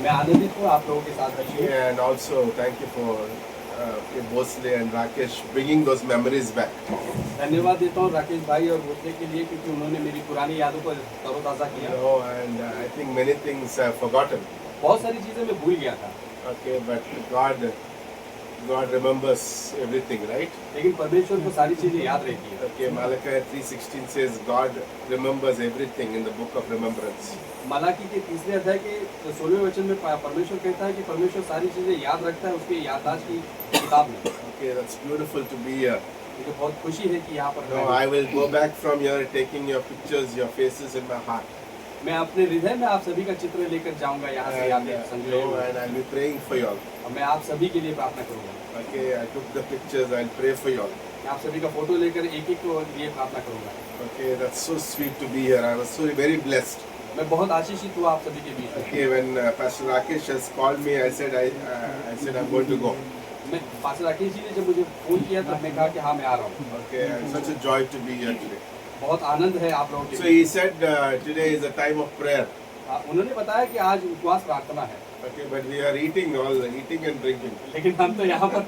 मैं आनंदित हूँ आप लोगों के साथ रखिए। And also, thank you for Bhosle and Rakesh bringing those memories back. धन्यवाद देता हूँ राकेश भाई और भोसले के लिए, क्योंकि उन्होंने मेरी पुरानी यादों को तरोताज़ा You किया। know, and I think many things I've forgotten. बहुत सारी चीज़ें मैं भूल गया था, Okay, but God remembers everything, right? लेकिन परमेश्वर को सारी चीज़ें याद रहती है। Okay, Malachi 3:16 says God remembers everything in the book of remembrance. Malachi के तीसरे अध्याय के 16वें वचन में परमेश्वर कहता है कि परमेश्वर सारी चीज़ें याद रखता है उसके याददाश्त की किताब में। Okay, that's beautiful to be here. मुझे बहुत खुशी है कि यहाँ पर No, I will go back from here taking your pictures, your faces in my heart. मैं अपने हृदय में आप सभी का चित्र लेकर जाऊंगा यहाँ से यादें संजोए हुए। And I'll be praying for you all. और मैं आप सभी के लिए प्रार्थना करूंगा। Okay, I took the pictures. I'll pray for you all. मैं आप सभी का फोटो लेकर एक एक को लिए प्रार्थना करूंगा। Okay, that's so sweet to be here. I was so very blessed. मैं बहुत आशीषित हूँ आप सभी के बीच में। Okay, when Pastor Rakesh has called me, I said I'm going to go. मैं पास्टर राकेश जी ने जब मुझे फोन किया तो मैं कहा कि हाँ मैं आ रहा हूँ। Okay, and such a joy to be here today. बहुत आनंद है आप लोगों के So beach. he said today is a time of prayer. उन्होंने बताया कि आज उपवास प्रार्थना है। Okay, but we are eating and drinking. लेकिन हम तो यहाँ पर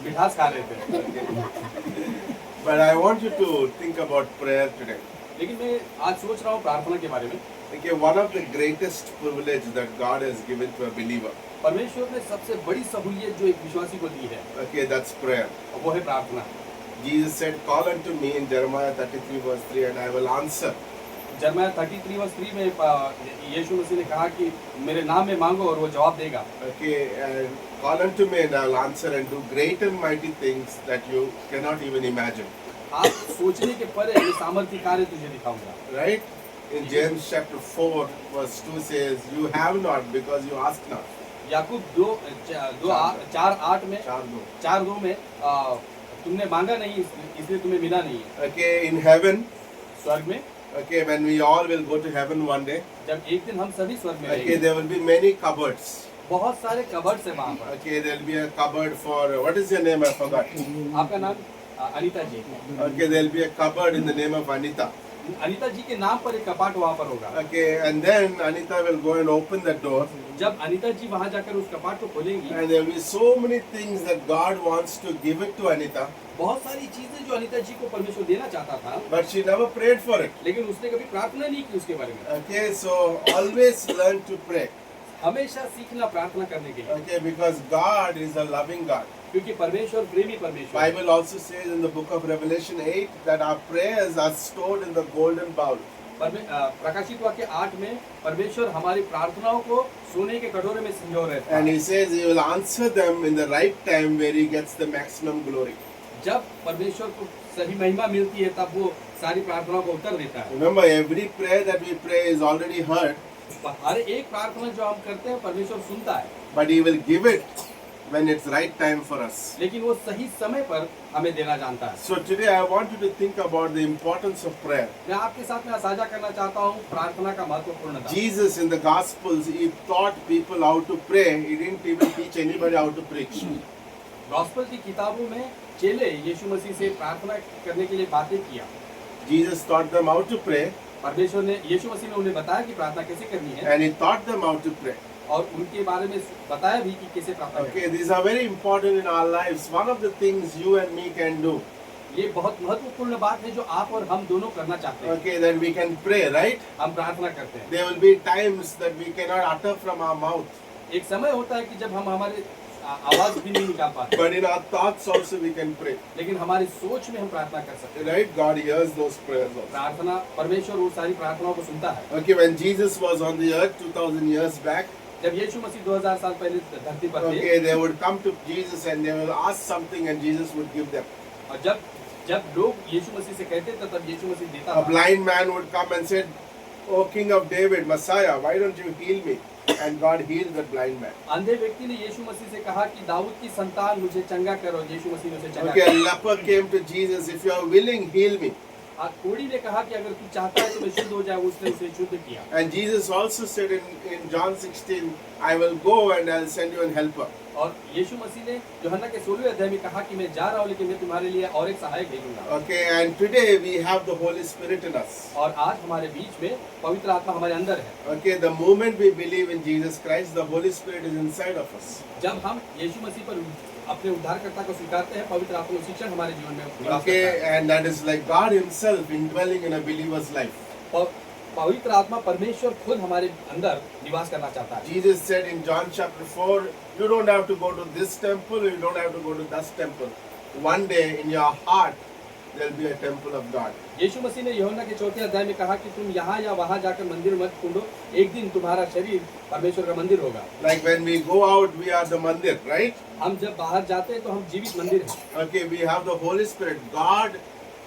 मिठास खा रहे थे। But I want you to think about prayer today. लेकिन मैं आज सोच रहा हूँ प्रार्थना के बारे में। Okay, one of the greatest privilege that God has given to a believer. परमेश्वर ने सबसे बड़ी सहूलियत जो एक विश्वासी को दी है, Okay, that's prayer. वो है प्रार्थना। Jesus said, "Call unto me" in Jeremiah 33 verse 3, and I will answer. जर्मया 33:3 में यीशु मसीह ने कहा कि मेरे नाम में मांगो और वो जवाब देगा। Okay, and call unto me and I will answer and do great and mighty things that you cannot even imagine. आप सोचने के परे ये सामर्थ्य कार्य तुझे दिखाऊंगा। Right? In James chapter 4 verse 2 says, "You have not because you ask not." याकूब 4:8 में 4:2 में तुमने मांगा नहीं इसलिए तुम्हें मिला नहीं है। Okay, in heaven, स्वर्ग में, okay, when we all will go to heaven one day, जब एक दिन हम सभी स्वर्ग में okay, रहेंगे, there will be many cupboards. बहुत सारे कबर्ड्स हैं वहाँ पर। Okay, there will be a cupboard for, what is your name? I forgot. आपका नाम अनीता जी। Okay, there will be a cupboard in the name of Anita. Anita जी के नाम पर एक कपाट वहाँ पर होगा। Okay, and then Anita will go and open the door. जब अनीता जी वहाँ जाकर उस कपाट को खोलेंगी, And there will be so many things that God wants to give it to Anita, बहुत सारी चीजें जो अनीता जी को परमेश्वर देना चाहता था, but she never prayed for it. लेकिन उसने कभी प्रार्थना नहीं की उसके बारे में। Okay, so always learn to pray. हमेशा सीखना प्रार्थना करने के लिए, Okay, because God is a loving God. क्योंकि परमेश्वर प्रेमी परमेश्वर है। Bible also says in the book of Revelation 8 that our prayers are stored in the golden bowl. प्रकाशित वाक्य 8 में परमेश्वर हमारी प्रार्थनाओं को सोने के कटोरे में संजो रहता है। And he says he will answer them in the right time where he gets the maximum glory. जब परमेश्वर को सही महिमा मिलती है तब वो सारी प्रार्थनाओं को उत्तर देता है। Remember, every prayer that we pray is already heard, हर एक प्रार्थना जो हम करते हैं परमेश्वर सुनता है, but he will give it when it's right time for us. लेकिन वो सही समय पर हमें देना जानता है। So today I want you to think about the importance of prayer. मैं आपके साथ में साझा करना चाहता हूँ प्रार्थना का महत्वपूर्णता। Jesus in the Gospels, he taught people how to pray. He didn't even teach anybody how to preach. Gospel की किताबों में चेले यीशु मसीह से प्रार्थना करने के लिए बातें किया। Jesus taught them how to pray, परमेश्वर ने यीशु मसीह ने उन्हें बताया कि प्रार्थना कैसे करनी है, and he taught them how to pray. और उनके बारे में बताया भी कि कैसे प्रार्थना करनी Okay, these are very important in our lives. One of the things you and me can do, है। ये बहुत महत्वपूर्ण बात है जो आप और हम दोनों करना चाहते हैं। okay, that we can pray, right? हम प्रार्थना करते हैं। There will be times that we cannot utter from our mouth, एक समय होता है कि जब हम हमारे आवाज भी नहीं निकाल पाते, but in our thoughts also we can pray, लेकिन हमारी सोच में हम प्रार्थना कर सकते हैं। right? God hears those prayers also. प्रार्थना परमेश्वर वो सारी प्रार्थनाओं को सुनता है। Okay, when Jesus was on the earth 2000 years back, जब यीशु मसीह 2000 साल पहले धरती पर थे, okay, they would come to Jesus and they will ask something and Jesus would give them. और जब लोग यीशु मसीह से कहते थे तब यीशु मसीह देता A था। blind man would come and said, "O King of David, Messiah, why don't you heal me?" And God healed that blind man. अंधे व्यक्ति ने यीशु मसीह से कहा कि दाऊद की संतान मुझे चंगा करो, यीशु मसीह ने उसे चंगा Okay, a किया। leper came to Jesus, "If you are willing, heal me." कोढ़ी ने कहा कि अगर तू चाहता है तो मैं शुद्ध हो जाए, उसने उसे शुद्ध किया। And Jesus also said in John 16, I will go and I'll send you an helper. और यीशु मसीह ने यूहन्ना के 16वें अध्याय में कहा कि मैं जा रहा हूँ लेकिन मैं तुम्हारे लिए और एक सहायक भेजूंगा। Okay, and today we have the Holy Spirit in us. और आज हमारे बीच में पवित्र आत्मा हमारे अंदर है। Okay, the moment we believe in Jesus Christ, the Holy Spirit is inside of us. जब हम यीशु मसीह पर अपने उद्धारकर्ता को स्वीकारते हैं, पवित्र आत्मा का शिक्षण हमारे जीवन में निवास Okay, करता है। and that is like God Himself indwelling in a believer's life. पवित्र आत्मा परमेश्वर खुद हमारे अंदर निवास करना चाहता है। Jesus said in John chapter 4, you don't have to go to this temple, you don't have to go to that temple. One day in your heart, there will be a temple of God. यीशु मसीह ने यूहन्ना के 4वें अध्याय में कहा कि तुम यहाँ या वहाँ जाकर मंदिर मत ढूंढो, एक दिन तुम्हारा शरीर परमेश्वर का मंदिर होगा। Like when we go out, we are the mandir, right? हम जब बाहर जाते हैं तो हम जीवित मंदिर हैं। Okay, we have the Holy Spirit. God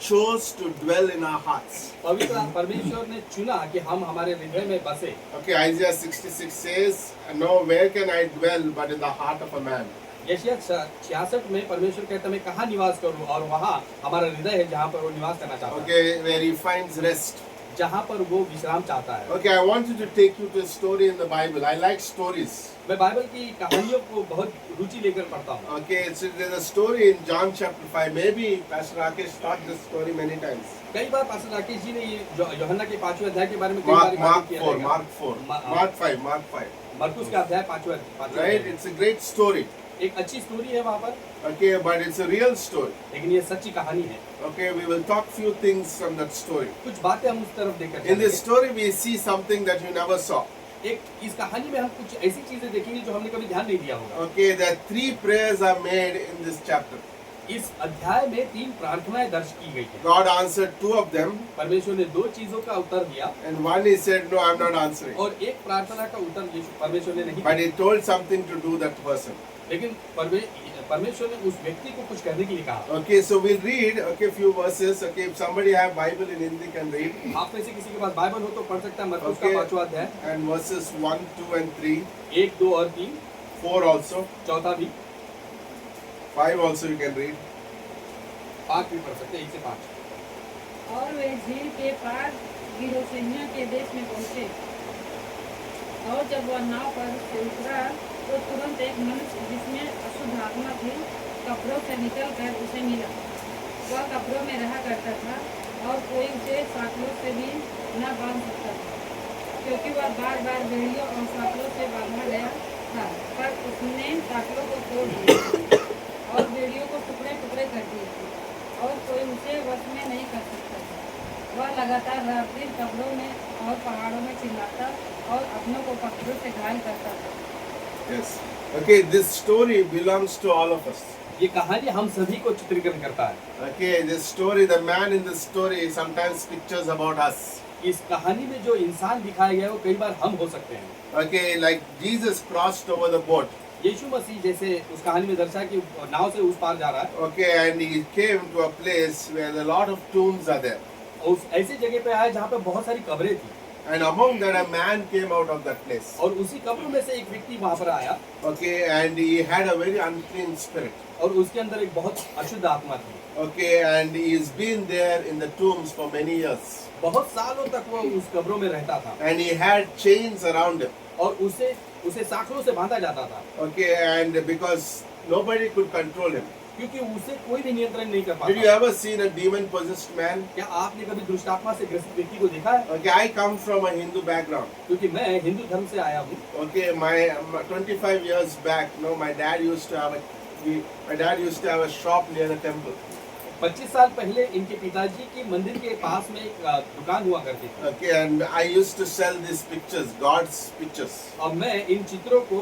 chose to dwell in our hearts. पवित्र परमेश्वर ने चुना कि हम हमारे हृदय में बसे। Okay, Isaiah 66 says, no, where can I dwell but in the heart of a man? यशायाह 66 में परमेश्वर कहता है मैं कहाँ निवास करूँ, और वहाँ हमारा हृदय है जहाँ पर वो निवास करना चाहता है। Okay, where he finds rest. जहाँ पर वो विश्राम चाहता है। Okay, I want you to take you to a story in the Bible. I like stories. मैं बाइबल की कहानियों को बहुत रुचि लेकर पढ़ता हूँ। Okay, so there's a story in John chapter 5. Maybe Pastor Rakesh taught this story many times. कई बार pastor Rakesh ji ने ये यूहन्ना के 5वें अध्याय के बारे में कई बार बात किया है। Mark 5. मरकुस का अध्याय 5वां। Right, it's a great story. एक अच्छी स्टोरी है वहाँ पर। Okay, but it's a real story. लेकिन ये सच्ची कहानी है। Okay, we will talk few things from that story. कुछ बातें हम उस तरफ देखकर In this story, we see something that you never saw. एक इस कहानी में हम कुछ ऐसी चीजें देखेंगे जो हमने कभी ध्यान नहीं दिया होगा। Okay, there are 3 prayers are made in this chapter. इस अध्याय में 3 प्रार्थनाएं दर्ज की गई हैं। God answered 2 of them. परमेश्वर ने 2 चीजों का उत्तर दिया। And one he said, no, I'm not answering. और एक प्रार्थना का उत्तर परमेश्वर ने नहीं But दिया। he told something to do that person. लेकिन परमेश्वर ने उस व्यक्ति को कुछ करने के लिए कहा। Okay, so we'll read few verses. Okay, if somebody have Bible in Hindi can read. आप में से किसी के पास बाइबल हो तो पढ़ सकता है मरकुस का Okay. 5वां अध्याय And verses 1, 2 and 3. 1, 2 और 3, 4 also. चौथा भी, 5 also you can read. 5 भी पढ़ सकते हैं, 1 से 5। और वे झील के पार गिरोसेनिया के देश में पहुंचे, और जब वह नाव पर से उतरा तो तुरंत एक मनुष्य जिसमें अशुद्ध आत्मा थी कपड़ों से निकलकर उसे मिला। वह कपड़ों में रहा करता था और कोई उसे साँकलों से भी न बांध सकता था, क्योंकि वह बार बार बेड़ियों और साँकलों से बांधा गया था। पर उसने साँकलों को तोड़ दिया और बेड़ियों को टुकड़े टुकड़े कर दिए थे, और कोई उसे वश में नहीं कर सकता था। वह लगातार रात दिन कब्रों में और पहाड़ों में चिल्लाता और अपनों को पत्थरों से घायल करता था। Yes. Okay, this story belongs to all of us. ये कहानी हम सभी को चित्रीकरण करता है। Okay, this story, the man in this story sometimes pictures about us. इस कहानी में जो इंसान दिखाया गया है वो कई बार हम हो सकते हैं। Okay, like Jesus crossed over the boat. यीशु मसीह जैसे उस कहानी में दर्शाया कि नाव से उस पार जा रहा है, Okay, and he came to a place where a lot of tombs are there. और उस ऐसी जगह पे आया जहाँ पे बहुत सारी कब्रें थी, And among that, a man came out of that place. और उसी कब्रों में से एक व्यक्ति वहाँ पर आया, Okay, and he had a very unclean spirit. और उसके अंदर एक बहुत अशुद्ध आत्मा थी। Okay, and he's been there in the tombs for many years. बहुत सालों तक वो उस कब्रों में रहता था, And he had chains around him. और उसे साँकलों से बांधा जाता था, Okay, and because nobody could control him. क्योंकि उसे कोई भी नियंत्रण नहीं कर Did you पाता। ever seen a demon-possessed man? क्या आपने कभी दुष्ट आत्मा से ग्रसित व्यक्ति को देखा है? Okay, I come from a Hindu background. क्योंकि मैं हिंदू धर्म से आया हूँ। Okay, my 25 years back, no, my dad used to have a shop near the temple. 25 साल पहले इनके पिताजी की मंदिर के पास में एक दुकान हुआ करती थी, Okay, and I used to sell these pictures, God's pictures. और मैं इन चित्रों को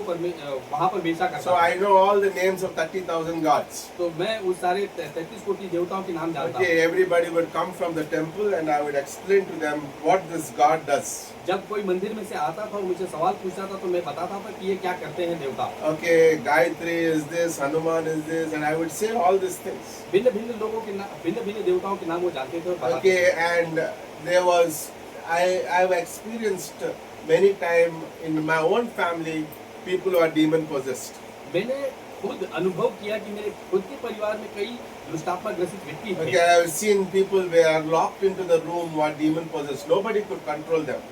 वहाँ पर बेचा करता So था। I know all the names of 30,000 gods. तो मैं उस सारे 33 कोटि देवताओं के नाम जानता हूँ। Okay, everybody would come from the temple and I would explain to them what this God does. जब कोई मंदिर में से आता था और मुझे सवाल पूछता था तो मैं बताता था कि ये क्या करते हैं देवता। Okay, Gayatri is this, Hanuman is this, and I would say all these things. भिन्न भिन्न लोगों के नाम, भिन्न भिन्न देवताओं के नाम वो जानते थे और बताते थे। Okay, and there was, I've experienced many times in my own family people who are demon possessed. मैंने खुद अनुभव किया कि मेरे खुद के परिवार में कई दुष्टात्मा ग्रसित व्यक्ति Okay, थे। I have seen people were locked into the room were demon possessed. Nobody could control them.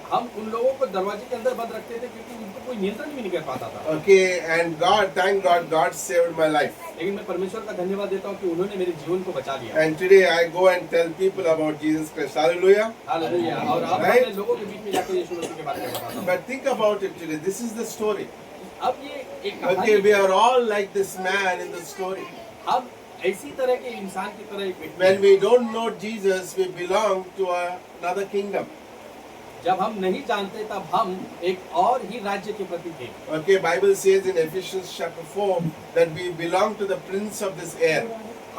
हम उन लोगों को दरवाजे के अंदर बंद रखते थे क्योंकि उनको कोई नियंत्रण भी नहीं कर पाता था। Okay, and God, thank God, God saved my life. लेकिन मैं परमेश्वर का धन्यवाद देता हूँ कि उन्होंने मेरे जीवन को बचा लिया। And today I go and tell people about Jesus Christ. Hallelujah. Hallelujah. और अब Right? मैं लोगों के बीच में जाकर यीशु मसीह के बारे में बताता हूँ। But think about it today. This is the story. अब ये एक Okay, कहानी we are all like this man in the story. अब ऐसी तरह के इंसान की तरह एक व्यक्ति When है। we don't know Jesus, we belong to another kingdom. जब हम नहीं जानते तब हम एक और ही राज्य के प्रति थे। Okay, Bible says in Ephesians chapter 4 that we belong to the prince of this air.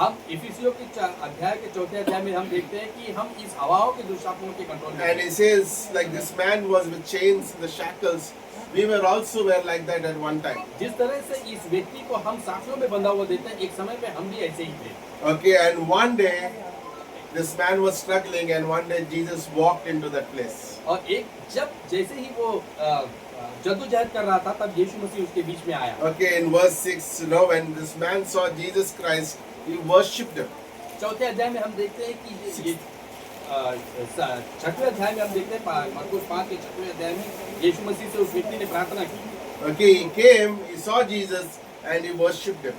हम इफिसियों के अध्याय के चौथे अध्याय में हम देखते हैं कि हम इस हवाओं के दुष्टात्माओं के कंट्रोल में And हैं। he says like this man was with chains and the shackles. We were also were like that at one time. जिस तरह से इस व्यक्ति को हम साथियों में बंधा हुआ देते हैं, एक समय पे हम भी ऐसे ही थे। Okay, and one day this man was struggling and one day Jesus walked into that place. और एक जब जैसे ही वो जद्दोजहद कर रहा था तब यीशु मसीह उसके बीच में आया। Okay, in verse 6, you know, when this man saw Jesus Christ, he worshipped him. चौथे अध्याय में हम देखते हैं कि ये छठवें अध्याय में हम देखते हैं मरकुस 5 के छठवें अध्याय में यीशु मसीह से उस व्यक्ति ने प्रार्थना की। Okay, he came, he saw Jesus and he worshipped him.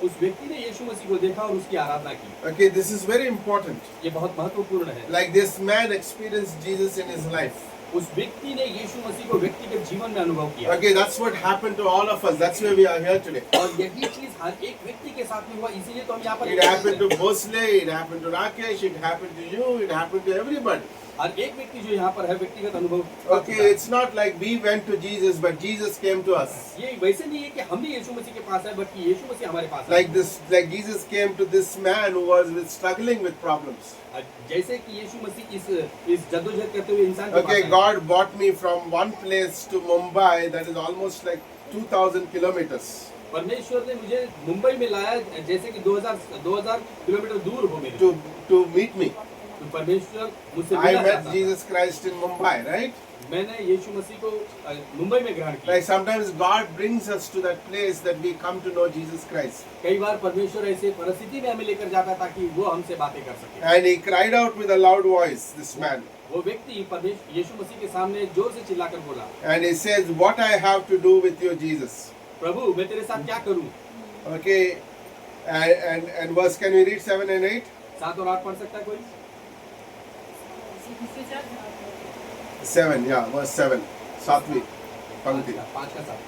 उस व्यक्ति ने यीशु मसीह को देखा और उसकी आराधना की। Okay, this is very important. ये बहुत महत्वपूर्ण है। Like this man experienced Jesus in his life. उस व्यक्ति ने यीशु मसीह को व्यक्तिगत जीवन में अनुभव किया। Okay, that's what happened to all of us. That's why we are here today. और यही चीज हर एक व्यक्ति के साथ में हुआ, इसीलिए तो हम यहाँ पर It happened to Bhosle, it happened to Rakesh, it happened to you, it happened to everybody. हर एक व्यक्ति जो यहाँ पर है व्यक्तिगत अनुभव। Okay, it's not like we went to Jesus, but Jesus came to us. ये वैसे नहीं है कि हम भी यीशु मसीह के पास है, बल्कि यीशु मसीह हमारे पास है। Like this, like Jesus came to this man who was struggling with problems. जैसे कि यीशु मसीह इस जद्दोजहद करते हुए इंसान के Okay, पास है। God brought me from one place to Mumbai, that is almost like 2,000 kilometers. परमेश्वर ने मुझे मुंबई में लाया, जैसे कि 2000 किलोमीटर दूर हो मेरे। to meet me. तो परमेश्वर मुझसे I मिलना met चाहता था। Jesus Christ in Mumbai, right? मैंने यीशु मसीह को मुंबई में ग्रहण किया। Like sometimes God brings us to that place that we come to know Jesus Christ. कई बार परमेश्वर ऐसे परिस्थिति में हमें लेकर जाता ताकि वो हमसे बातें कर सके। And he cried out with a loud voice, this man. वो व्यक्ति परमेश्वर यीशु मसीह के सामने जोर से चिल्लाकर बोला, And he says, what I have to do with you, Jesus? प्रभु मैं तेरे साथ क्या करूं? Okay, and verse, can we read 7 and 8? 7 और 8 पढ़ सकता है कोई? 7, yeah, verse 7. सातवीं पंक्ति. 5 का 7,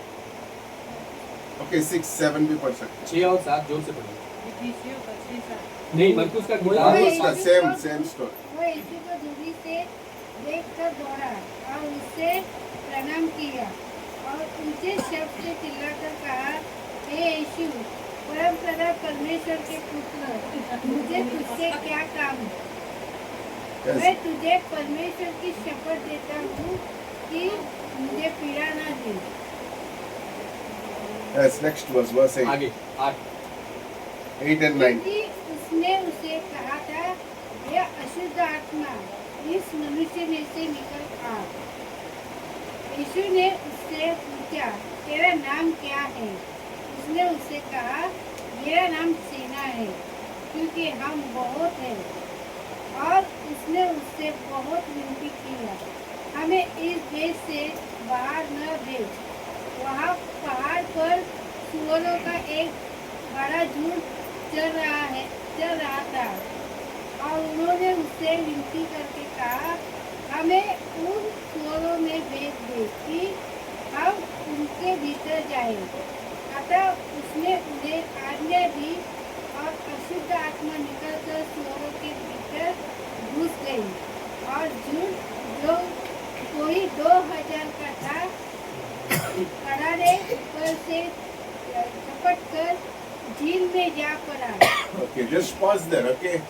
Okay, 6, 7 भी पढ़ सकते. 6 और 7 जोर से पढ़िए। इफिसियों का 6:7। नहीं, मरकुस का किताब Almost the same story. वो यीशु को दूरी से देखकर दौड़ा और उससे प्रणाम किया और ऊंचे शब्द से चिल्लाकर कहा, हे यीशु, परम प्रभु परमेश्वर के पुत्र, मुझे तुझसे क्या काम? Yes. मैं तुझे परमेश्वर की शपथ देता हूँ कि मुझे पीड़ा न दे। Yes, next verse 8. आगे 8। 8 and 9. क्योंकि उसने उसे कहा था, यह अशुद्ध आत्मा इस मनुष्य में से निकल आ। यीशु ने उससे पूछा, तेरा नाम क्या है? उसने उससे कहा, मेरा नाम सेना है, क्योंकि हम बहुत हैं। और उसने उससे बहुत विनती की, हमें इस देश से बाहर न भेज। वहाँ पहाड़ पर सुअरों का एक बड़ा झुंड चल रहा था और उन्होंने उससे विनती करके कहा, हमें उन सुअरों में भेज दे कि हम उनके भीतर जाएं। अतः उसने उन्हें आज्ञा दी और अशुद्ध आत्मा निकलकर सुअरों के भीतर घुस गई और झुंड जो कोई 2000 का था, करारे ऊपर से झपट कर झील में जा पड़ा। Okay, just pause there, okay?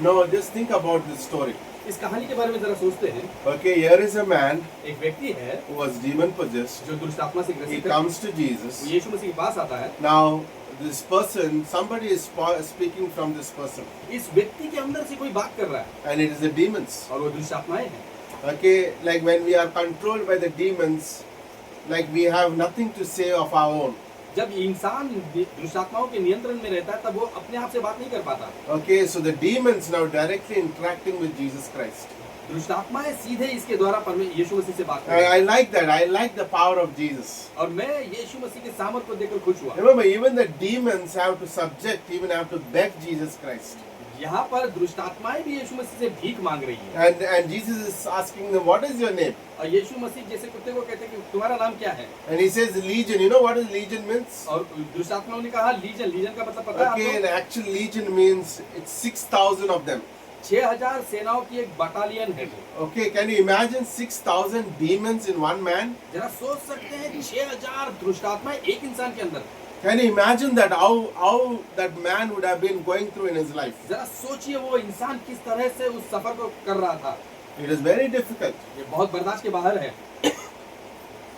No, just think about this story. इस कहानी के बारे में जरा सोचते हैं। Okay, here is a man एक व्यक्ति है who was demon possessed. जो दुष्ट आत्मा से He ग्रसित है। comes to Jesus. वो यीशु मसीह के पास आता है। Now, this person, somebody is speaking from this person, इस व्यक्ति के अंदर से कोई बात कर रहा है and it is the demons. और वो दुष्ट आत्माएं हैं। Okay, like when we are controlled by the demons, like we have nothing to say of our own. जब इंसान दुष्ट आत्माओं के नियंत्रण में रहता है तब वो अपने आप से बात नहीं कर पाता। Okay, so the demons now directly interacting with Jesus Christ. दुष्ट आत्माएं सीधे इसके द्वारा यीशु मसीह से बात करती हैं। I like that. I like the power of Jesus. और मैं यीशु मसीह के सामर्थ को देखकर खुश हुआ। Remember, even the demons have to subject, even have to beg Jesus Christ. यहाँ पर दुष्ट आत्माएं भी यीशु मसीह से भीख मांग रही हैं। And Jesus is asking them, what is your name? और यीशु मसीह जैसे कुत्ते को कहते हैं कि तुम्हारा नाम क्या है? And he says legion. You know what is legion means? और दुष्ट आत्माओं ने कहा लीजन, लीजन का मतलब पता है Okay, आपको? and actual legion means it's 6,000 of them. 6000 सेनाओं की एक बटालियन है वो। Okay, can you imagine 6,000 demons in one man? जरा सोच सकते हैं 6000 दुष्ट आत्माएं एक इंसान के अंदर। Can you imagine that how that man would have been going through in his life? जरा सोचिए वो इंसान किस तरह से उस सफर को कर रहा था। It is very difficult. ये बहुत बर्दाश्त के बाहर है।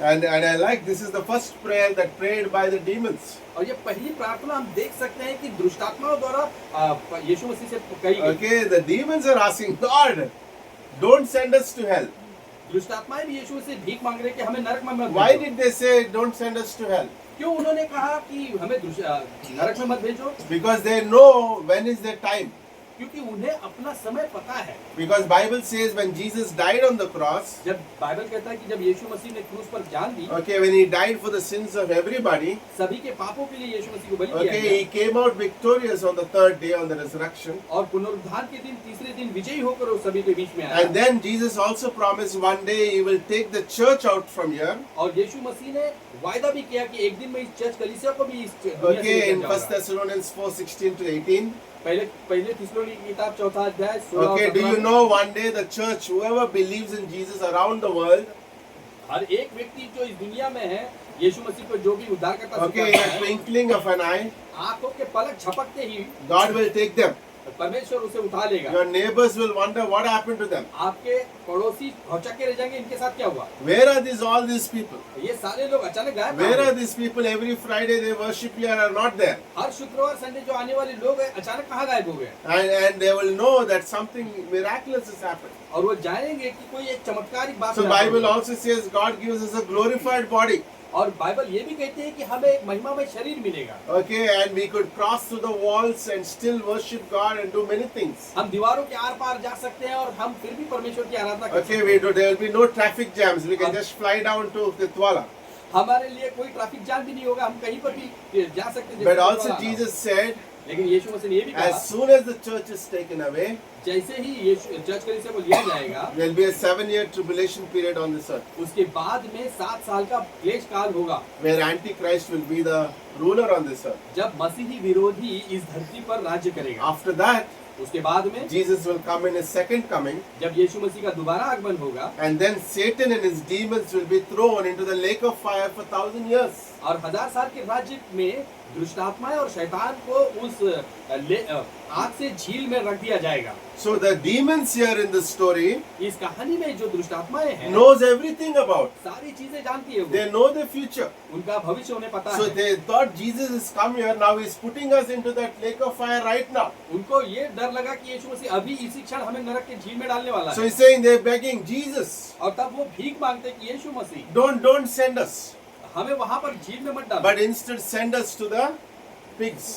And I like this is the first prayer that prayed by the demons. और ये पहली प्रार्थना हम देख सकते हैं कि दुष्ट आत्माओं द्वारा यीशु मसीह से कही गई। Okay, the demons are asking, God, don't send us to hell. दुष्ट आत्माएं भी यीशु से भीख मांग रहे हैं कि हमें नरक में मत Why भेजो। did they say don't send us to hell? क्यों उन्होंने कहा कि हमें नरक में मत भेजो? Because they know when is their time. क्योंकि उन्हें अपना समय पता है। Because Bible says when Jesus died on the cross, जब बाइबल कहता है कि जब यीशु मसीह ने क्रूस पर जान दी, okay, when he died for the sins of everybody, सभी के पापों के लिए यीशु मसीह को बलि किया okay, गया। he came out victorious on the third day on the resurrection. और पुनरुत्थान के दिन तीसरे दिन विजयी होकर वो सभी के बीच में आया। And then Jesus also promised one day he will take the church out from here. और यीशु मसीह ने वायदा भी किया कि एक दिन में इस चर्च कलीसिया को भी इस दुनिया से Okay, in लेकर 1 जाऊंगा। Thessalonians 4:16 to 18. पहले थिस्सलुनीकि की किताब 4 अध्याय 16 और Okay, do 17 you know one day the church, whoever believes in Jesus around the world, हर एक व्यक्ति जो इस दुनिया में है यीशु मसीह को जो भी उद्धार करता okay, in a twinkling of an eye, आंखों के पलक झपकते ही God will take them. परमेश्वर उसे उठा लेगा। Your neighbors will wonder what happened to them. आपके पड़ोसी भौचक्के रह जाएंगे, इनके साथ क्या हुआ? Where are all these people? ये सारे लोग अचानक गायब Where कहाँ are हैं? these people every Friday they worship here are not there? हर शुक्रवार संडे जो आने वाले लोग हैं अचानक कहाँ गायब हो गए? And they will know that something miraculous has happened. और वो जानेंगे कि कोई एक चमत्कारिक बात So यहाँ पर Bible हुई। also says God gives us a glorified body. और बाइबल ये भी कहती है कि हमें एक महिमामय शरीर मिलेगा। Okay, and we could cross through the walls and still worship God and do many things. हम दीवारों के आर पार जा सकते हैं और हम फिर भी परमेश्वर की आराधना कर Okay, सकते हैं। there will be no traffic jams. We can just fly down to Titwala. हमारे लिए कोई ट्रैफिक जाम भी नहीं होगा, हम कहीं पर भी जा सकते हैं। But also Jesus said, लेकिन यीशु मसीह ने ये भी कहा, as soon as the church is taken away, जैसे ही यीशु चर्च कलीसिया को लिया जाएगा, there will be a 7-year tribulation period on this earth, उसके बाद में 7 साल का क्लेश काल होगा, where Antichrist will be the ruler on this earth. जब मसीही विरोधी इस धरती पर राज्य करेगा। After that, उसके बाद में Jesus will come in his second coming, जब यीशु मसीह का दोबारा आगमन होगा and then Satan and his demons will be thrown into the lake of fire for 1,000 years. और 1000 साल के राज्य में दुष्ट आत्माएं और शैतान को उस आग से झील में रख दिया जाएगा। So the demons here in the story इस कहानी में जो दुष्ट आत्माएं हैं knows everything about. सारी चीजें जानती है वो, They know the future. उनका भविष्य उन्हें पता So है। they thought Jesus has come here, now he's putting us into that lake of fire right now. उनको ये डर लगा कि यीशु मसीह अभी इसी क्षण हमें नरक के झील में डालने वाला So है। he's saying they're begging, Jesus, और तब वो भीख मांगते कि यीशु मसीह don't send us, हमें वहां पर झील में मत डालो, but instead send us to the pigs.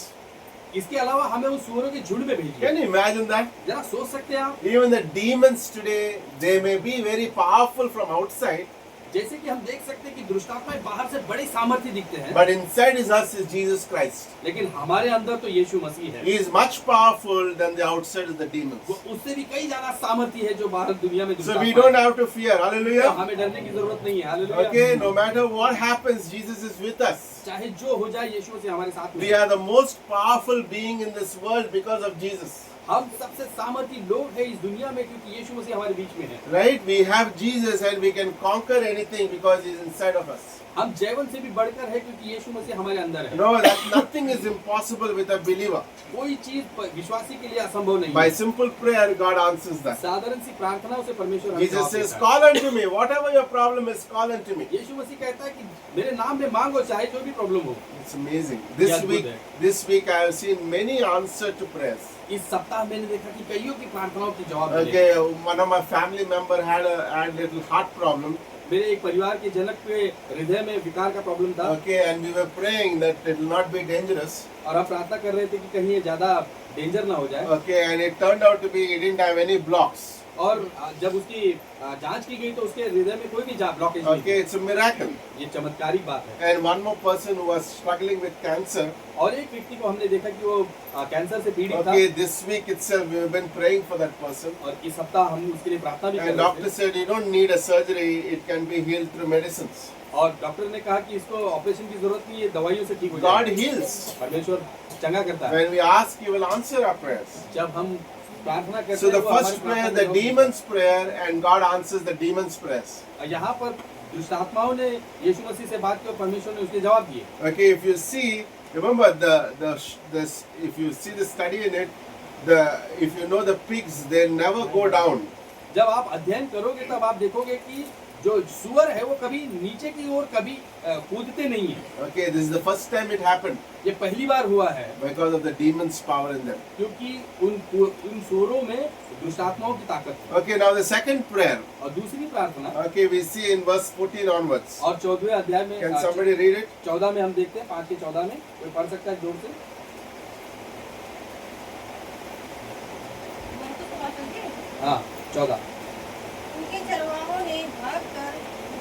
इसके अलावा हमें उस सूअरों के झुंड में भेजिए। Can you imagine that? जरा सोच सकते हैं आप, Even the demons today, they may be very powerful from outside, जैसे कि हम देख सकते हैं कि दुष्ट आत्माएं बाहर से बड़े सामर्थ्य दिखते हैं, but inside is us is Jesus Christ. लेकिन हमारे अंदर तो यीशु मसीह है। He is much powerful than the outside of the demons. वो उससे भी कई ज्यादा सामर्थ्य है जो बाहर दुनिया में दुष्ट So we आत्मा don't है। have to fear. तो Hallelujah. हमें डरने की जरूरत नहीं है। Hallelujah. Okay, no matter what happens, Jesus is with us. चाहे जो हो जाए यीशु मसीह हमारे साथ में We है। are the most powerful being in this world because of Jesus. हम सबसे सामर्थ्य लोग हैं इस दुनिया में क्योंकि यीशु मसीह हमारे बीच में है। Right? We have Jesus and we can conquer anything because He's inside of us. हम जैवन से भी बढ़कर है क्योंकि यीशु मसीह हमारे अंदर है। No, that nothing is impossible with a believer. कोई चीज विश्वासी के लिए असंभव नहीं By है। simple prayer, God answers that. साधारण सी प्रार्थनाओं से परमेश्वर हमें Jesus जवाब says, देता है। call unto me. Whatever your problem is, call unto me. यीशु मसीह कहता है कि मेरे नाम में मांगो चाहे जो भी प्रॉब्लम हो। It's amazing. Yeah, good. This week I have seen many answers to prayers. इस सप्ताह मैंने देखा कि कईयों की प्रार्थनाओं की जवाब मिले। Okay, one of my family member had little heart problem. मेरे एक परिवार के जनक के हृदय में विकार का प्रॉब्लम था Okay, and we were praying that it will not be dangerous. और हम प्रार्थना कर रहे थे कि कहीं ये ज्यादा डेंजर ना हो जाए Okay, and it turned out to be he didn't have any blocks. और जब उसकी जांच की गई तो उसके हृदय में कोई भी ब्लॉकेज नहीं Okay, it's a miracle. थी। ये चमत्कारिक बात है। And one more person who was struggling with cancer. और एक व्यक्ति को हमने देखा कि वो कैंसर से पीड़ित था Okay, this week itself we have been praying for that person. और इस सप्ताह हम उसके लिए प्रार्थना भी कर And रहे doctor थे said you don't need a surgery, it can be healed through medicines. और डॉक्टर ने कहा कि इसको ऑपरेशन की जरूरत नहीं है, दवाइयों से ठीक हो God जाएगा। heals. परमेश्वर चंगा करता है। When we ask, He will answer our prayers. जब हम प्रार्थना करते So the हैं वो हमारी first prayer, प्रार्थना the में होगी। demon's prayer, and God answers the demon's prayers. यहाँ पर दुष्ट आत्माओं ने यीशु मसीह से बात की और परमेश्वर ने उसके जवाब दिए। Okay, if you see, remember this. If you see the study in it, if you know the pigs, they never go down. जब आप अध्ययन करोगे तब आप देखोगे कि जो सुअर है वो कभी नीचे की ओर कभी कूदते नहीं है। Okay, this is the first time it happened ये पहली बार हुआ है because of the demon's power in them. क्योंकि उन सुअरों में दुष्ट आत्माओं की ताकत है। Okay, now the second prayer. और दूसरी प्रार्थना Okay, we see in verse 14 onwards. और 14वें अध्याय में Can somebody read it? 14 में हम देखते हैं 5 के 14 में कोई पढ़ सकता है जोर से। हाँ 14 उनके चरवाहों ने भागकर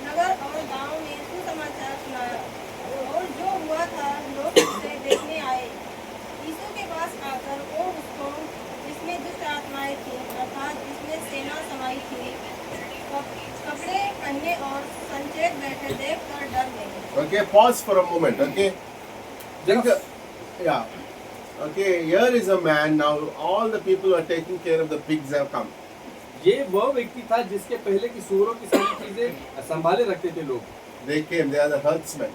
नगर और गांव में सुसमाचार सुनाया और जो हुआ था लोग उसे देखने आए। यीशु के पास आकर वो उसको जिसमें दुष्ट आत्माएं थी अर्थात जिसमें सेना समाई थी कपड़े पहने और संचेत बैठे देखकर डर गए। Okay, pause for a moment. Okay, think. Yeah. Okay, here is a man. Now all the people who are taking care of the pigs have come. ये वह व्यक्ति था जिसके पहले की सूअरों की सारी चीजें संभाले रखते थे लोग। They came. They are the herdsmen.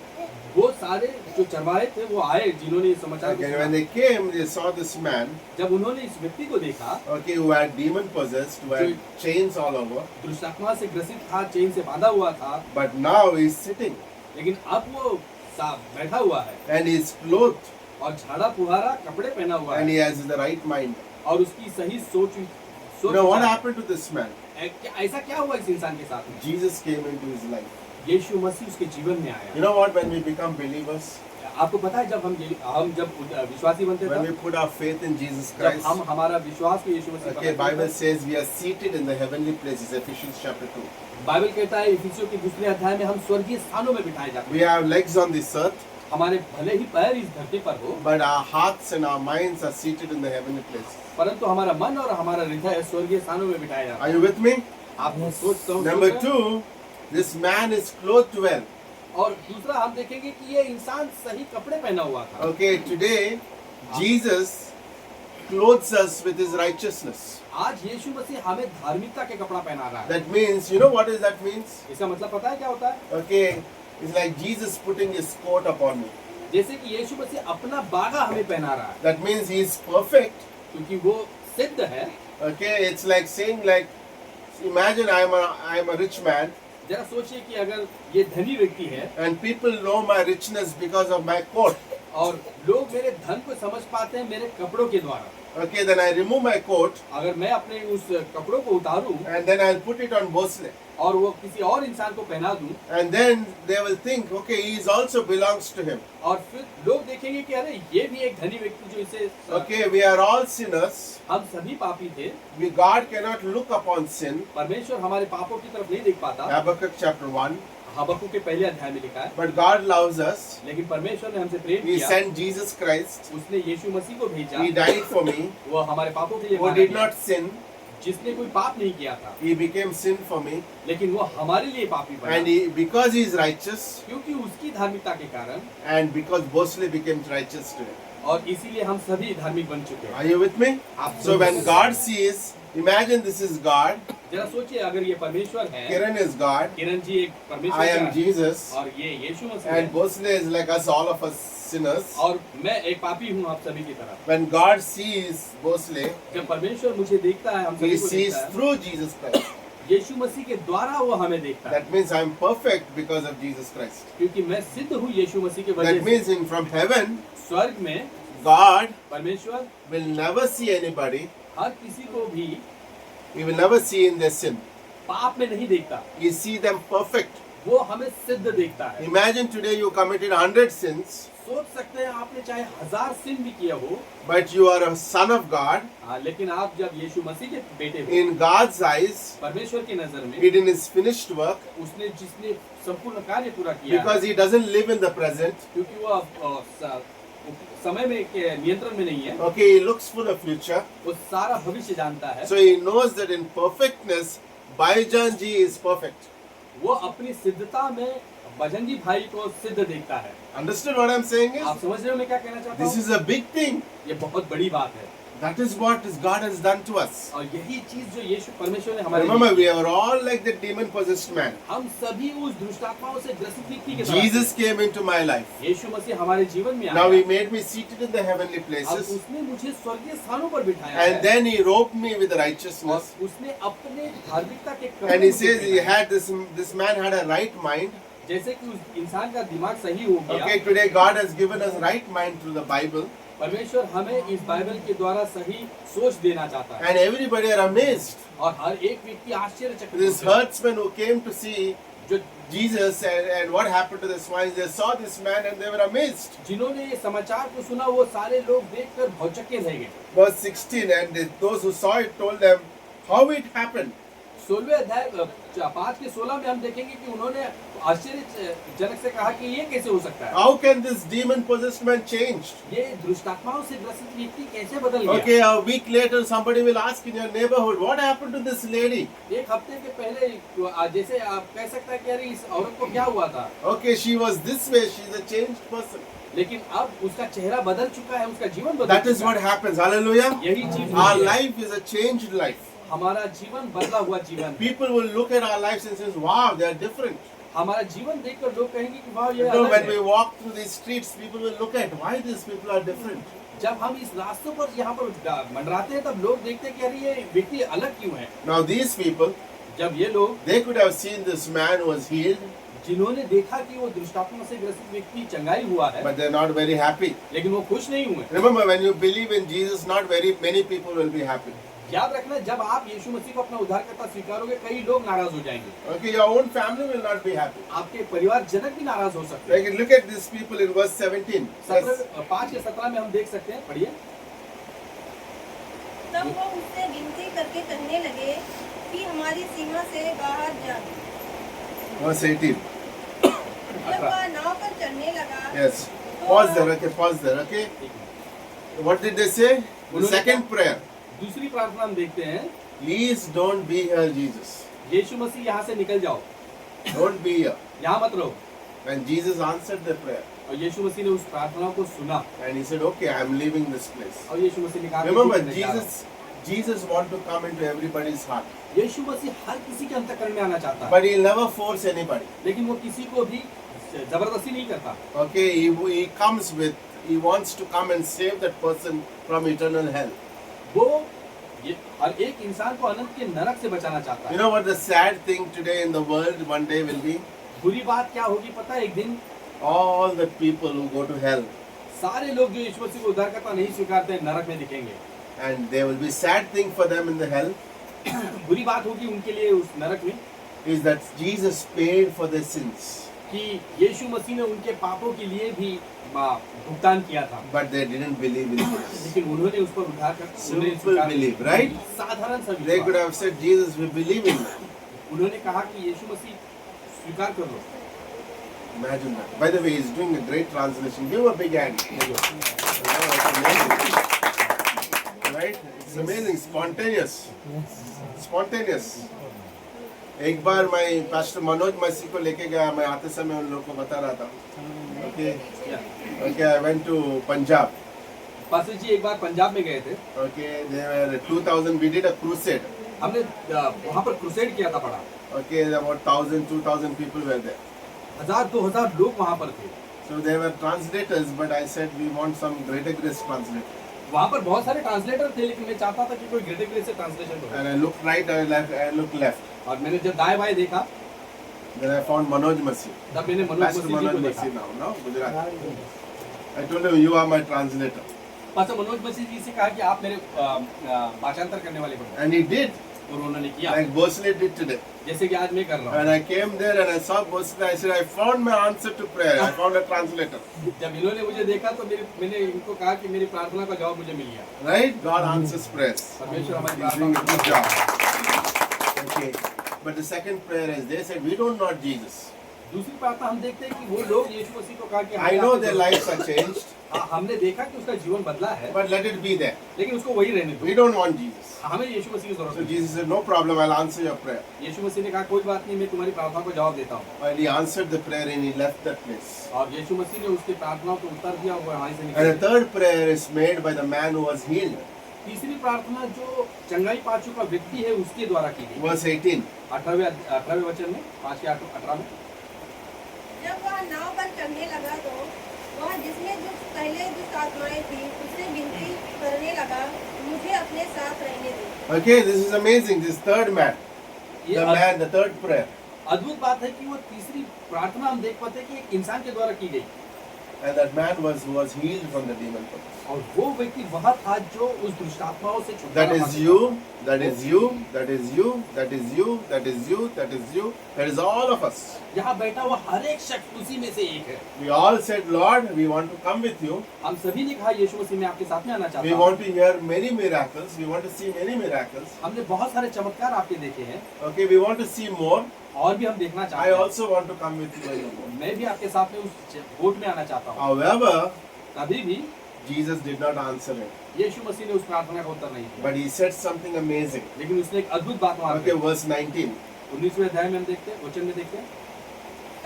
वो सारे जो चरवाहे थे वो आए जिन्होंने ये समाचार को Okay, सुना। when they came, they saw this man. जब उन्होंने इस व्यक्ति को देखा Okay, who had demon possessed, who had chains all over. दुष्ट आत्मा से ग्रसित था, चेन से बांधा हुआ था, But now he's sitting लेकिन अब वो बैठा हुआ है and he's clothed और झाड़ा फुहारा कपड़े पहना हुआ and है he has the right mind. और उसकी सही सोच Now what happened to this man? ऐसा क्या हुआ इस इंसान के साथ में? Jesus came into his life. यीशु मसीह उसके जीवन में आया। You know what? When we become believers, आपको पता है जब जब विश्वासी बनते when we थे put our faith in Jesus जब Christ, हम हमारा विश्वास को यीशु मसीह पर okay, रखते Bible हैं, says we are seated in the heavenly places. Ephesians chapter 2. Bible कहता है इफिसियों के दूसरे अध्याय में हम स्वर्गीय स्थानों में बिठाए जाते We have legs on this earth, हैं। हमारे भले ही पैर इस धरती पर हो but our hearts and our minds are seated in the heavenly places. परंतु हमारा मन और हमारा हृदय स्वर्गीय स्थानों में बिठाया जाता Are you with me? है। आप सोच Number 2, this man is clothed well. और दूसरा हम देखेंगे कि ये इंसान सही कपड़े पहना हुआ था। Okay, today Jesus clothes us with his righteousness. आज यीशु मसीह हमें धार्मिकता के कपड़ा पहना रहा है। That means, you know what does that means? इसका मतलब पता है क्या होता है? Okay, it's like Jesus putting his coat upon me. जैसे कि यीशु मसीह अपना बागा हमें पहना रहा है That means he is perfect. क्योंकि वो सिद्ध है। Okay, it's like saying like, imagine I am a rich man जरा सोचिए कि अगर ये धनी व्यक्ति है and people know my richness because of my coat. और लोग मेरे धन को समझ पाते हैं मेरे कपड़ों के द्वारा। Okay, then I remove my coat अगर मैं अपने उस कपड़ों को उतारूं and then I'll put it on Bosley. और वो किसी और इंसान को पहना दूं And then they will think, okay, he is also belongs to him. और फिर लोग देखेंगे कि अरे ये भी एक धनी व्यक्ति जो इसे Okay, we are all sinners. हम सभी पापी थे। God cannot look upon sin. परमेश्वर हमारे पापों की तरफ नहीं देख पाता। Habakkuk chapter 1. हबक्कुक के पहले अध्याय में लिखा है But God loves us. लेकिन परमेश्वर ने हमसे प्रेम He किया। sent Jesus Christ. उसने यीशु मसीह को भेजा। He died for me. वो हमारे पापों के लिए Who मारा did गया। not sin. जिसने कोई पाप नहीं किया था He became sin for me. लेकिन वो हमारे लिए पापी बना। And because he is righteous, क्योंकि उसकी धार्मिकता के कारण and because Bosley became righteous today. और इसीलिए हम सभी धार्मिक बन चुके हैं। Are you with me? आप So when God sees, imagine this is God. जरा सोचिए अगर ये परमेश्वर है, Kiran is God. Kiran ji एक परमेश्वर I का am है, Jesus. और ये यीशु मसीह And है, Bosley is like us, all of us sinners. और मैं एक पापी हूँ आप सभी की तरह। When God sees Bosley, जब परमेश्वर मुझे देखता है, हम He सभी को sees देखता है, through Jesus Christ. यीशु मसीह के द्वारा वो हमें देखता है, That means I am perfect because of Jesus Christ. क्योंकि मैं सिद्ध हूँ यीशु मसीह के वजह That से। means in from heaven, स्वर्ग में God परमेश्वर will never see anybody. हर किसी को भी He will never see in their sin. पाप में नहीं देखता, He see them perfect. वो हमें सिद्ध देखता है। Imagine today you committed 100 sins, सोच सकते हैं आपने चाहे 1000 सिन भी किया हो, but you are a son of God. लेकिन आप जब यीशु मसीह के बेटे हो, In God's eyes, परमेश्वर की नजर में it is finished work उसने जिसने संपूर्ण कार्य पूरा किया है, because He doesn't live in the present. क्योंकि वो समय में के नियंत्रण में नहीं है, Okay, He looks for the future. वो सारा भविष्य जानता है। So He knows that in perfectness, Baijan ji is perfect. वो अपनी सिद्धता में बजंगी भाई को सिद्ध देखता है। Understood what I'm saying is? आप समझ रहे हो मैं क्या कहना चाहता This हूँ? is a big thing. ये बहुत बड़ी बात है, That is what God has done to us. और यही चीज जो यीशु परमेश्वर ने हमारे Remember, लिए we are all like the demon-possessed man. हम सभी उस दुष्टात्माओं से ग्रसित व्यक्ति के तरह Jesus came into my life. हैं। यीशु मसीह हमारे जीवन में Now He आया, made me seated in the heavenly अब places, उसने मुझे स्वर्गीय स्थानों पर बिठाया and है, then He robed me with और righteousness. उसने अपने धार्मिकता के कपड़े And He मुझे says He पहनाए। had this man had a right mind. जैसे कि उस इंसान का दिमाग सही हो गया, Okay, today God has given us right mind through the Bible, परमेश्वर हमें इस बाइबल के द्वारा सही सोच देना चाहता है, and everybody are amazed. और हर एक व्यक्ति आश्चर्यचकित These होता है। herdsmen who came to see जो Jesus and what happened to the swine, they saw this man and they were amazed. जिन्होंने ये समाचार को सुना वो सारे लोग देखकर भौचक्के रह गए। Verse 16, and those who saw it told them how it happened. 16वें अध्याय 5 के 16 में हम देखेंगे कि उन्होंने आश्चर्यजनक से कहा कि ये कैसे हो सकता है, How can this demon-possessed man change? ये दुष्टात्माओं से ग्रसित व्यक्ति कैसे बदल गया। Okay, a week later somebody will ask in your neighborhood, what happened to this lady? एक हफ्ते के पहले जैसे आप कह सकता है कि अरे इस औरत को क्या हुआ था, Okay, she was this way, she's a changed person. लेकिन अब उसका चेहरा बदल चुका है, उसका जीवन बदल That is चुका what है। happens. Hallelujah. यही चीज Our होती है। life is a changed life. हमारा जीवन बदला हुआ जीवन है। People will look at our lives and say, wow, they are different. हमारा जीवन देखकर लोग कहेंगे कि वाह ये You know, अलग when we है। walk through these streets, people will look at why these people are different. जब हम इस रास्तों पर यहाँ पर मंडराते हैं तब लोग देखते हैं कि अरे ये व्यक्ति अलग क्यों है। Now these people, जब ये लोग they could have seen this man who was healed, जिन्होंने देखा कि वो दुष्टात्मा से ग्रसित व्यक्ति चंगाई हुआ है, but they're not very happy. लेकिन वो खुश नहीं हुए। Remember, when you believe in Jesus, not very many people will be happy. याद रखना, जब आप यीशु मसीह को अपना उद्धारकर्ता स्वीकारोगे कई लोग नाराज हो जाएंगे, Okay, your own family will not be happy. आपके परिवार जनक भी नाराज हो सकते हैं। Like, look at these people in verse 17. Yes. 5 या 17 में हम देख सकते हैं, पढ़िए। तब वो उससे विनती करके कहने लगे कि हमारी सीमा से बाहर जा। Verse 18. जब वह नाव पर चढ़ने लगा, Yes. Pause there, okay, pause there, okay. What did they say? The second prayer. दूसरी प्रार्थना हम देखते हैं, Please don't be here, Jesus. यीशु मसीह यहाँ से निकल जाओ, Don't be here. यहाँ मत रहो। And Jesus answered the prayer. और यीशु मसीह ने उस प्रार्थना को सुना, And he said, okay, I'm leaving this place. और यीशु मसीह ने कहा कि Remember, मैं जा रहा हूं। Jesus want to come into everybody's heart. यीशु मसीह हर किसी के अंतःकरण में आना चाहता है, But he'll never force anybody. लेकिन वो किसी को भी जबरदस्ती नहीं करता। Okay, he comes with, he wants to come and save that person from eternal hell. वो ये हर एक इंसान को अनंत के नरक से बचाना चाहता You है। know what the sad thing today in the world one day will be? बुरी बात क्या होगी पता है, एक दिन All the people who go to hell. सारे लोग जो यीशु मसीह को उद्धारकर्ता नहीं स्वीकारते हैं नरक में दिखेंगे। And there will be sad thing for them in the hell बुरी बात होगी उनके लिए उस नरक में is that Jesus paid for their sins. कि यीशु मसीह ने उनके पापों के लिए भी भुगतान किया था, But they didn't believe in this. लेकिन उन्होंने उस पर उद्धार कर Simple belief, right? साधारण सा They could विश्वास। have said, Jesus, we believe in you. उन्होंने कहा कि यीशु मसीह स्वीकार कर लो। Imagine that. By the way, he's doing a great translation. Give him a big hand. Right? It's amazing. Spontaneous. Spontaneous. एक बार मैं पास्टर मनोज मसीह को लेके गया, मैं आते समय उन लोगों को बता रहा था। Okay. Okay, I went to Punjab. Pastor ji एक बार पंजाब में गए थे, Okay, there were 2000. We did a crusade. हमने वहाँ पर क्रूसेड किया था बड़ा। Okay, about 1000-2000 people were there. 1000-2000 लोग वहाँ पर थे। So they were translators, but I said we want some greater grace translator. वहाँ पर बहुत सारे ट्रांसलेटर थे, लेकिन मैं चाहता था कि कोई ग्रेटर ग्रेस से ट्रांसलेशन हो। And I looked right, I looked left. और मैंने जब दाएं बाएं देखा Then I found Manoj Masi. तब मैंने मनोज Pastor मसीह जी Manoj को देखा। Masi now, no? Gujarat. I told him, you are my translator. Pastor Manoj Masih ji से कहा कि आप मेरे भाषांतर करने वाले बनो। And he did. और उन्होंने किया, like Bosle did today. जैसे कि आज मैं कर रहा हूँ। When I came there and I saw Bosle, I said, I found my answer to prayer. I found a translator. जब इन्होंने मुझे देखा तो मैंने इनको कहा कि मेरी प्रार्थना का जवाब मुझे मिल गया। Right? God answers prayers. परमेश्वर हमारी He's doing प्रार्थना a को good job. Okay. But the second prayer is, they said, we don't know Jesus. दूसरी प्रार्थना हम देखते हैं कि वो लोग यीशु मसीह को कहा कि I know their lives are changed, हमने देखा कि उसका जीवन बदला है, but let it be there. लेकिन उसको वही रहने We दो। don't want Jesus. हमें यीशु मसीह की So जरूरत है। Jesus said, no problem, I'll answer your prayer. यीशु मसीह ने कहा कोई बात नहीं, मैं तुम्हारी प्रार्थना को जवाब देता हूँ। And he answered the prayer and he left that place. और यीशु मसीह ने उसकी प्रार्थनाओं को उत्तर दिया, वो वहाँ से And निकल the गया। third prayer is made by the man who was healed. तीसरी प्रार्थना जो चंगाई पा चुका व्यक्ति है उसके द्वारा की गई। Verse 18. 18वें वचन में 5 के 18 में जब वह नाव पर चढ़ने लगा तो वह जिसमें जो पहले दुष्ट आत्माएं थी उससे विनती करने लगा, मुझे अपने साथ रहने दे। Okay, this is amazing. This third man, ये the man, the third prayer. अद्भुत बात है कि वो तीसरी प्रार्थना हम देख पाते हैं कि एक इंसान के द्वारा की गई, And that man was who was healed from the demon possession. और वो व्यक्ति वह था जो उस दुष्टात्माओं से That छुटकारा is पा चुका। you, that is you, that is you, that is you, that is you, that is you, that is all of us. यहाँ बैठा हुआ हर एक शख्स उसी में से एक है। We all said, Lord, we want to come with you. हम सभी ने कहा यीशु मसीह मैं आपके साथ में आना We चाहता हूँ। want to hear many miracles. We want to see many miracles. हमने बहुत सारे चमत्कार आपके देखे हैं Okay, we want to see more. और भी हम देखना I चाहते हैं। also want to come with you in the boat. मैं भी आपके साथ में उस बोट में आना चाहता हूँ। However, तभी भी Jesus did not answer it. यीशु मसीह ने उस प्रार्थना का उत्तर नहीं दिया, But he said something amazing. लेकिन उसने एक अद्भुत बात वहाँ Okay, verse 19. 19वें अध्याय में हम देखते हैं, वचन में देखते हैं।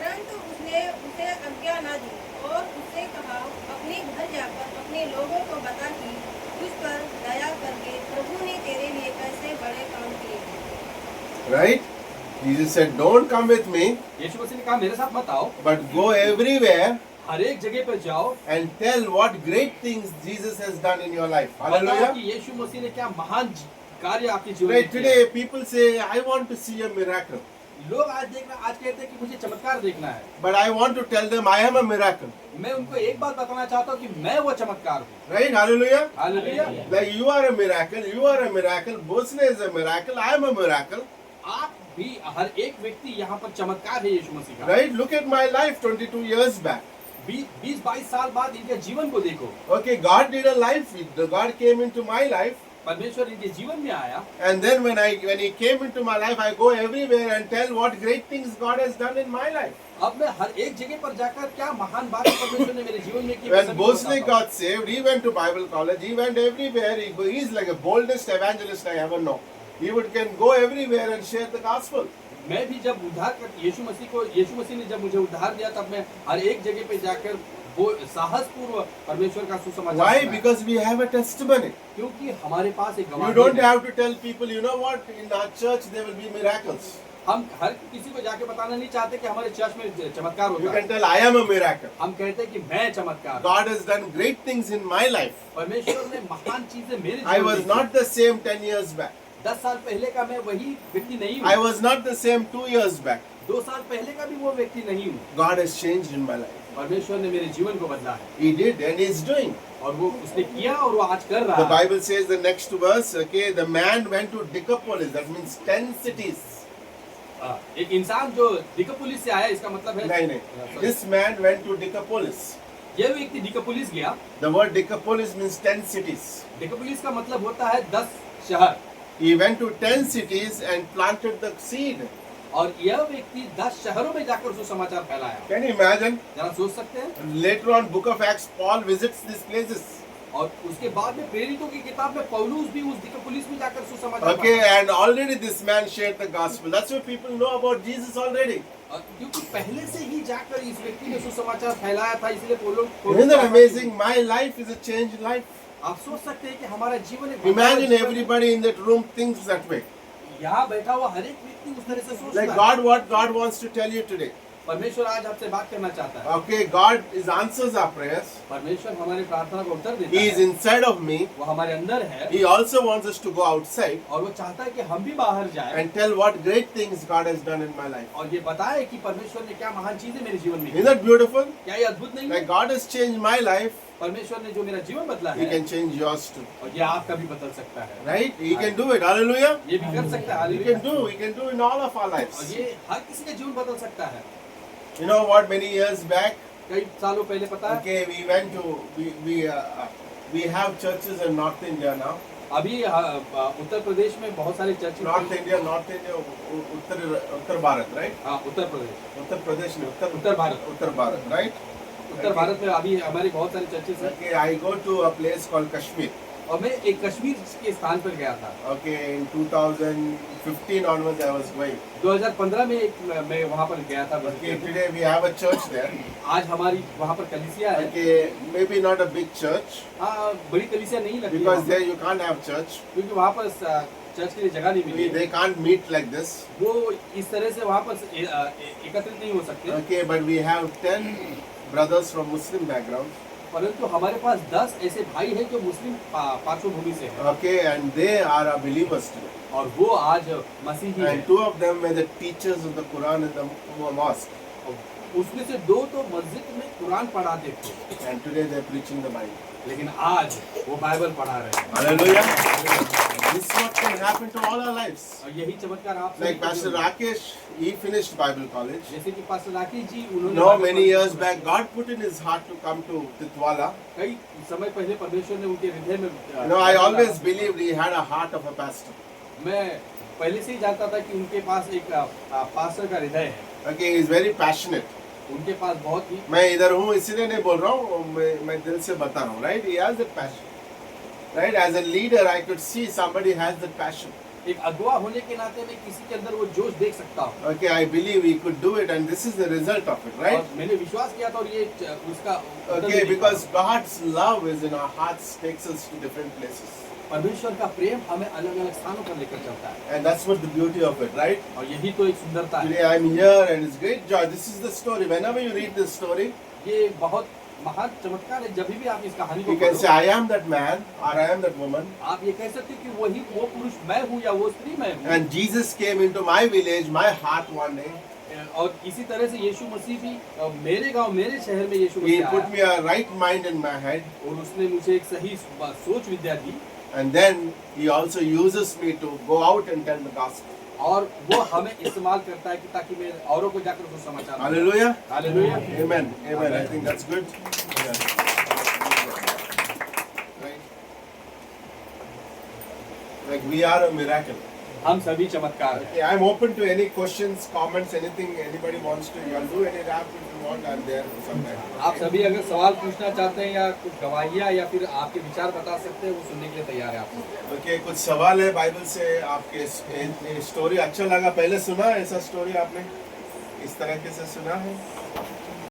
परंतु उसने उसे आज्ञा न दी और उससे कहा, अपने घर जाकर अपने लोगों को बता कि तुझ पर दया करके प्रभु ने तेरे लिए कैसे बड़े काम किए हैं। Right? Jesus said, don't come with me, यीशु मसीह ने कहा मेरे साथ मत आओ, but go everywhere हर एक जगह पर जाओ, and tell what great things Jesus has done in your life. बताओ Hallelujah. कि यीशु मसीह ने क्या महान कार्य आपके जीवन Right, में किया। today people say, I want to see a miracle. लोग आज कहते हैं कि मुझे चमत्कार देखना है। But I want to tell them, I am a miracle. मैं उनको एक बात बताना चाहता हूँ कि मैं वो चमत्कार हूँ। Right? Hallelujah. Hallelujah. Like you are a miracle, you are a miracle, Bosle is a miracle, I am a miracle. आप भी हर एक व्यक्ति यहाँ पर चमत्कार है यीशु मसीह का। Right? Look at my life 22 years back. 20-22 साल बाद इनके जीवन को देखो। Okay, God did a life. God came into my life. परमेश्वर इनके जीवन में आया, And then when he came into my life, I go everywhere and tell what great things God has done in my life. अब मैं हर एक जगह पर जाकर क्या महान बात परमेश्वर ने मेरे जीवन में की। मैं When सभी को Bosle बताता हूँ। got saved, he went to Bible college, he went everywhere. He's like the boldest evangelist I ever know. He can go everywhere and share the gospel. मैं भी जब उद्धार कर यीशु मसीह ने जब मुझे उद्धार दिया, तब मैं हर एक जगह पे जाकर वो साहस पूर्वक परमेश्वर का सुसमाचार Why? सुनाया। Because we have a testimony. क्योंकि हमारे पास एक You गवाही don't है। have to tell people, you know what, in our church there will be miracles. हम हर किसी को जाके बताना नहीं चाहते कि हमारे चर्च में चमत्कार You होता है। can tell, I am a miracle. हम कहते हैं कि मैं चमत्कार हूँ। God has done great things in my life. परमेश्वर ने महान चीजें मेरे I जीवन was में की। not the same 10 years back. 10 साल पहले का मैं वही व्यक्ति नहीं I हूँ। was not the same 2 years back. 2 साल पहले का भी वो व्यक्ति नहीं हूँ। God has changed in my life. परमेश्वर ने मेरे जीवन को बदला है, He did and He's doing. और वो उसने किया और वो आज कर रहा The है। Bible says the next verse, okay, the man went to Decapolis, that means 10 cities. एक इंसान जो डिकापुलिस से आया, इसका मतलब है नहीं, नहीं. This man went to Decapolis. ये व्यक्ति डिकापुलिस गया। The word Decapolis means 10 cities. डिकापुलिस का मतलब होता है 10 शहर, He went to 10 cities and planted the seed. और यह व्यक्ति 10 शहरों में जाकर सुसमाचार फैलाया। Can you imagine? जरा सोच सकते हैं। Later on, Book of Acts, Paul visits these places. और उसके बाद में प्रेरितों की किताब में पौलुस भी उस डिकापुलिस में जाकर सुसमाचार Okay, फैलाया। and already this man shared the gospel. That's why people know about Jesus already. और क्योंकि पहले से ही जाकर इस व्यक्ति ने सुसमाचार फैलाया था, इसलिए Isn't that amazing? My life is a changed life. आप सोच सकते हैं कि हमारा जीवन एक Imagine जीवन है। everybody in that room thinks that way. यहाँ बैठा हुआ हर एक व्यक्ति उस तरह से सोचता Like है। what God wants to tell you today. परमेश्वर आज आपसे बात करना चाहता है। Okay, God answers our prayers. परमेश्वर हमारी प्रार्थना को उत्तर देता He is है। inside of me. वो हमारे अंदर है He also wants us to go outside और वो चाहता है कि हम भी बाहर जाएं and tell what great things God has done in my life. और ये बताए कि परमेश्वर ने क्या महान चीजें मेरे जीवन में की। Isn't that beautiful? क्या ये अद्भुत नहीं है? Like God has changed my life, परमेश्वर ने जो मेरा जीवन बदला He है can change yours too. और ये आपका भी बदल सकता है। Right? He can do it. Hallelujah. ये भी कर सकता है। He hallelujah. can do in all of our और lives. ये हर किसी का जीवन बदल सकता है। You know what? Many years back, कई सालों पहले पता है okay, we went to we have churches in North India now. अभी उत्तर प्रदेश में बहुत सारे चर्च North India, उत्तर भारत, right? हाँ उत्तर प्रदेश उत्तर प्रदेश में उत्तर भारत right? उत्तर भारत में अभी हमारे बहुत सारे चर्चेस हैं Okay, I go to a place called Kashmir. और मैं एक कश्मीर के स्थान पर गया था। Okay, in 2015 onwards I was going. 2015 में मैं वहाँ पर गया था। Okay, today we have a church there. आज हमारी वहाँ पर कलीसिया है। Okay, maybe not a big church हाँ बड़ी कलीसिया नहीं लगती because है there you can't have church. क्योंकि वहाँ पर चर्च के लिए जगह नहीं मिली। They can't meet like this. वो इस तरह से वहाँ पर एकत्रित नहीं हो सकते। Okay, but we have 10 brothers from Muslim background. परंतु हमारे पास 10 ऐसे भाई हैं जो मुस्लिम पार्श्वभूमि से हैं Okay, and they are our believers today. और वो आज मसीही हैं। And 2 of them were the teachers of the Quran in the mosque. उसमें से 2 तो मस्जिद में कुरान पढ़ाते थे And today they're preaching the Bible. लेकिन आज वो बाइबल पढ़ा रहे हैं। Hallelujah. This is what can happen to all our lives. और यही चमत्कार आप Like Pastor Rakesh, he finished Bible college. जैसे कि पास्टर राकेश जी उन्होंने No, बाइबल many पढ़ी। years back, God put in his heart to come to Titwala. कई समय पहले परमेश्वर ने उनके हृदय में You know, I always believed he had a heart of a pastor. मैं पहले से ही जानता था कि उनके पास एक पास्टर का हृदय है। Okay, he is very passionate. उनके पास बहुत ही मैं इधर हूँ इसीलिए नहीं बोल रहा हूँ, मैं दिल से बता रहा हूँ. Right? He has that passion. Right? As a leader, I could see somebody has that passion. एक अगुवा होने के नाते मैं किसी के अंदर वो जोश देख सकता हूँ। Okay, I believe he could do it, and this is the result of it, right? और मैंने विश्वास किया था और ये उसका उत्तर Okay, भी because God's love is in our hearts, takes us to different places. परमेश्वर का प्रेम हमें अलग अलग स्थानों पर लेकर चलता है And that's what the beauty of it, right? और यही तो एक सुंदरता है। Today I'm here and it's great joy. This is the story. Whenever you read this story, ये बहुत महान चमत्कार है। जब भी आप इस कहानी को you can say, पढ़ो, I am that man or I am that woman. आप ये कह सकते हो कि वही वो पुरुष मैं हूँ या वो स्त्री मैं हूँ। And Jesus came into my village, my heart one day. और इसी तरह से यीशु मसीह भी मेरे गांव मेरे शहर में यीशु He मसीह put आया me a right mind in my head. और उसने मुझे एक सही सोच विद्या दी And then He also uses me to go out and tell the gospel. और वो हमें इस्तेमाल करता है कि ताकि मैं औरों को जाकर उसको समाचार दूं। Hallelujah. Hallelujah. Amen. Amen. I think that's good. Yeah. Right. Like we are a miracle. हम सभी चमत्कार हैं। Okay, I'm open to any questions, comments, anything anybody wants to. You can do any rap if you want. I'm there sometime. आप सभी अगर सवाल पूछना चाहते हैं या कुछ गवाहियाँ या फिर आपके विचार बता सकते हैं वो सुनने के लिए तैयार है आप। Okay, कुछ सवाल है बाइबल से आपके स्टोरी अच्छा लगा पहले सुना है ऐसा स्टोरी आपने इस तरह के से सुना है